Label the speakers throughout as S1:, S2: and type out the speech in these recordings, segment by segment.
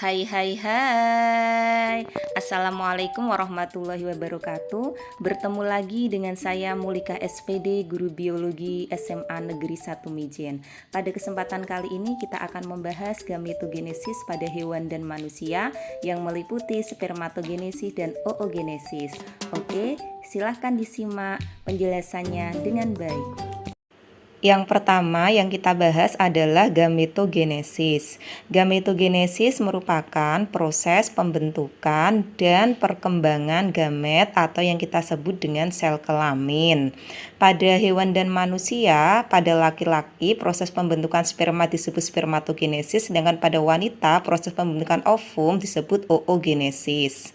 S1: Hai. Assalamualaikum warahmatullahi wabarakatuh. Bertemu lagi dengan saya Mulika SPD, Guru Biologi SMA Negeri 1 Mijen. Pada kesempatan kali ini kita akan membahas gametogenesis pada hewan dan manusia yang meliputi spermatogenesis dan oogenesis. Oke, silahkan disimak penjelasannya dengan baik. Yang pertama yang kita bahas adalah gametogenesis. Gametogenesis merupakan proses pembentukan dan perkembangan gamet atau yang kita sebut dengan sel kelamin. Pada hewan dan manusia, pada laki-laki proses pembentukan sperma disebut spermatogenesis, sedangkan pada wanita proses pembentukan ovum disebut oogenesis.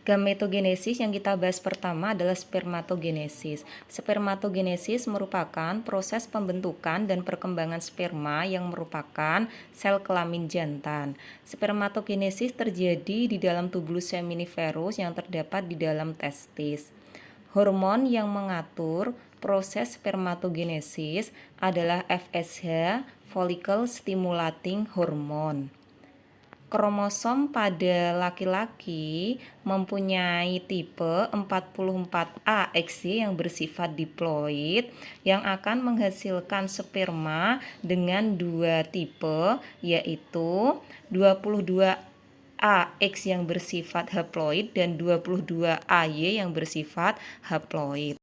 S1: Gametogenesis yang kita bahas pertama adalah spermatogenesis. Spermatogenesis merupakan proses pembentukan dan perkembangan sperma yang merupakan sel kelamin jantan. Spermatogenesis terjadi di dalam tubulus seminiferus yang terdapat di dalam testis. Hormon yang mengatur proses spermatogenesis adalah FSH, follicle stimulating hormone. Kromosom pada laki-laki mempunyai tipe 44A-XY yang bersifat diploid yang akan menghasilkan sperma dengan dua tipe, yaitu 22AX yang bersifat haploid dan 22AY yang bersifat haploid.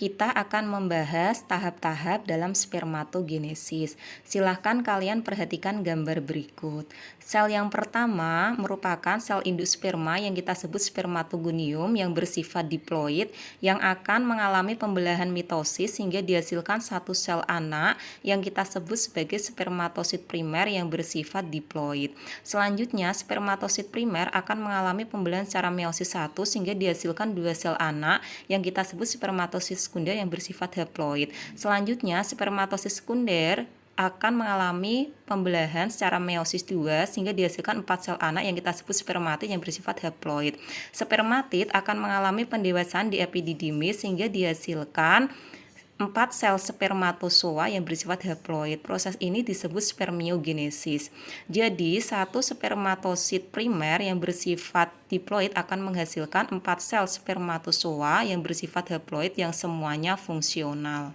S1: Kita akan membahas tahap-tahap dalam spermatogenesis. Silahkan kalian perhatikan gambar berikut. Sel yang pertama merupakan sel induk sperma yang kita sebut spermatogonium yang bersifat diploid yang akan mengalami pembelahan mitosis sehingga dihasilkan satu sel anak yang kita sebut sebagai spermatosit primer yang bersifat diploid. Selanjutnya, spermatosit primer akan mengalami pembelahan secara meiosis 1 sehingga dihasilkan dua sel anak yang kita sebut spermatosit sekunder yang bersifat haploid. Selanjutnya, spermatosit sekunder akan mengalami pembelahan secara meiosis 2 sehingga dihasilkan 4 sel anak yang kita sebut spermatid yang bersifat haploid. Spermatid akan mengalami pendewasaan di epididymis sehingga dihasilkan 4 sel spermatozoa yang bersifat haploid. Proses ini disebut spermiogenesis. Jadi, satu spermatosit primer yang bersifat diploid akan menghasilkan 4 sel spermatozoa yang bersifat haploid yang semuanya fungsional.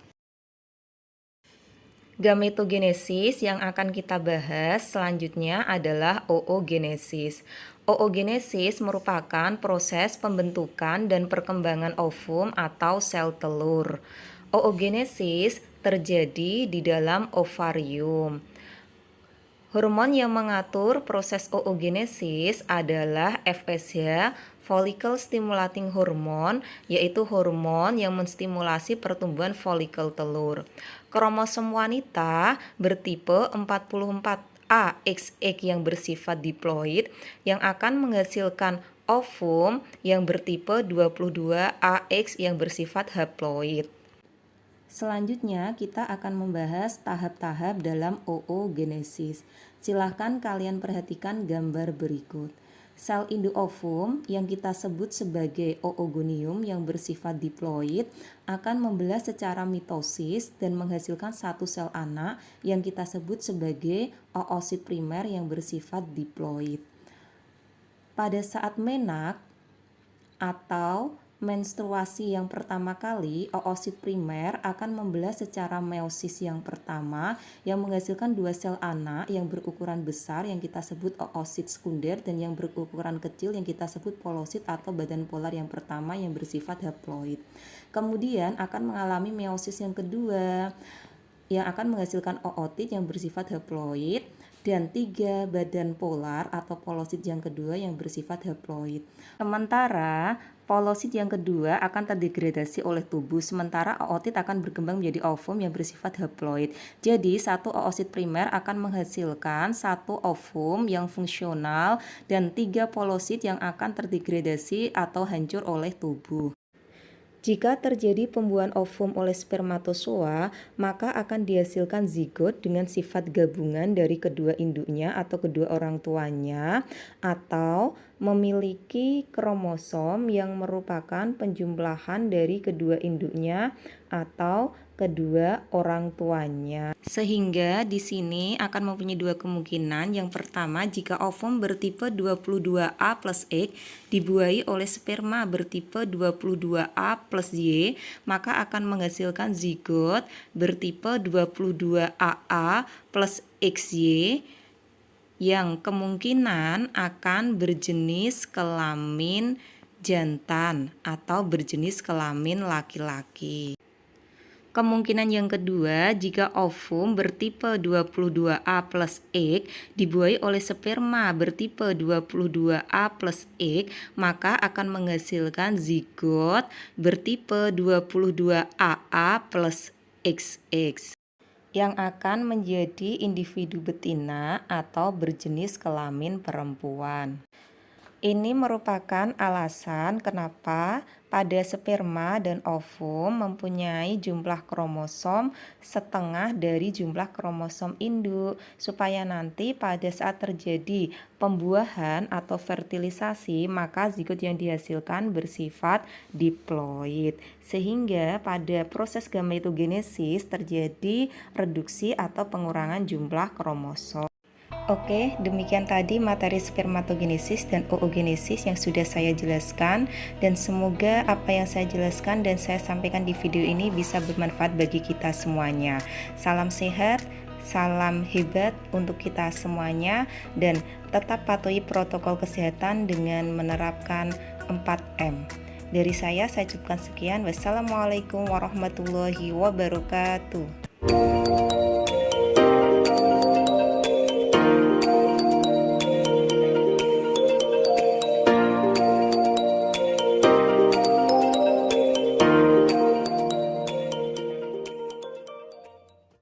S1: Gametogenesis yang akan kita bahas selanjutnya adalah oogenesis. Oogenesis merupakan proses pembentukan dan perkembangan ovum atau sel telur. Oogenesis terjadi di dalam ovarium. Hormon yang mengatur proses oogenesis adalah FSH, follicle stimulating hormone, yaitu hormon yang menstimulasi pertumbuhan folikel telur. Kromosom wanita bertipe 44A-XX yang bersifat diploid yang akan menghasilkan ovum yang bertipe 22AX yang bersifat haploid. Selanjutnya kita akan membahas tahap-tahap dalam oogenesis. Silahkan kalian perhatikan gambar berikut. Sel induk ovum yang kita sebut sebagai oogonium yang bersifat diploid akan membelah secara mitosis dan menghasilkan satu sel anak yang kita sebut sebagai oosit primer yang bersifat diploid. Pada saat menak atau menstruasi yang pertama kali, oosit primer akan membelah secara meiosis yang pertama yang menghasilkan dua sel anak yang berukuran besar yang kita sebut oosit sekunder dan yang berukuran kecil yang kita sebut polosit atau badan polar yang pertama yang bersifat haploid. Kemudian akan mengalami meiosis yang kedua yang akan menghasilkan ootit yang bersifat haploid dan 3 badan polar atau polosit yang kedua yang bersifat haploid. Sementara polosit yang kedua akan terdegradasi oleh tubuh, sementara ootit akan berkembang menjadi ovum yang bersifat haploid. Jadi, satu oosit primer akan menghasilkan satu ovum yang fungsional dan 3 polosit yang akan terdegradasi atau hancur oleh tubuh. Jika terjadi pembuahan ovum oleh spermatozoa, maka akan dihasilkan zigot dengan sifat gabungan dari kedua induknya atau kedua orang tuanya, atau memiliki kromosom yang merupakan penjumlahan dari kedua induknya atau kedua orang tuanya. Sehingga di sini akan mempunyai dua kemungkinan. Yang pertama, jika ovum bertipe 22A plus X dibuahi oleh sperma bertipe 22A plus Y, maka akan menghasilkan zigot bertipe 22AA plus XY yang kemungkinan akan berjenis kelamin jantan atau berjenis kelamin laki-laki. Kemungkinan yang kedua, jika ovum bertipe 22A plus X dibuahi oleh sperma bertipe 22A plus X, maka akan menghasilkan zigot bertipe 22AA plus XX yang akan menjadi individu betina atau berjenis kelamin perempuan. Ini merupakan alasan kenapa pada sperma dan ovum mempunyai jumlah kromosom setengah dari jumlah kromosom induk, supaya nanti pada saat terjadi pembuahan atau fertilisasi, maka zigot yang dihasilkan bersifat diploid, sehingga pada proses gametogenesis terjadi reduksi atau pengurangan jumlah kromosom. Oke, demikian tadi materi spermatogenesis dan oogenesis yang sudah saya jelaskan, dan semoga apa yang saya jelaskan dan saya sampaikan di video ini bisa bermanfaat bagi kita semuanya. Salam sehat, salam hebat untuk kita semuanya, dan tetap patuhi protokol kesehatan dengan menerapkan 4M. Dari saya ucapkan sekian. Wassalamualaikum warahmatullahi wabarakatuh.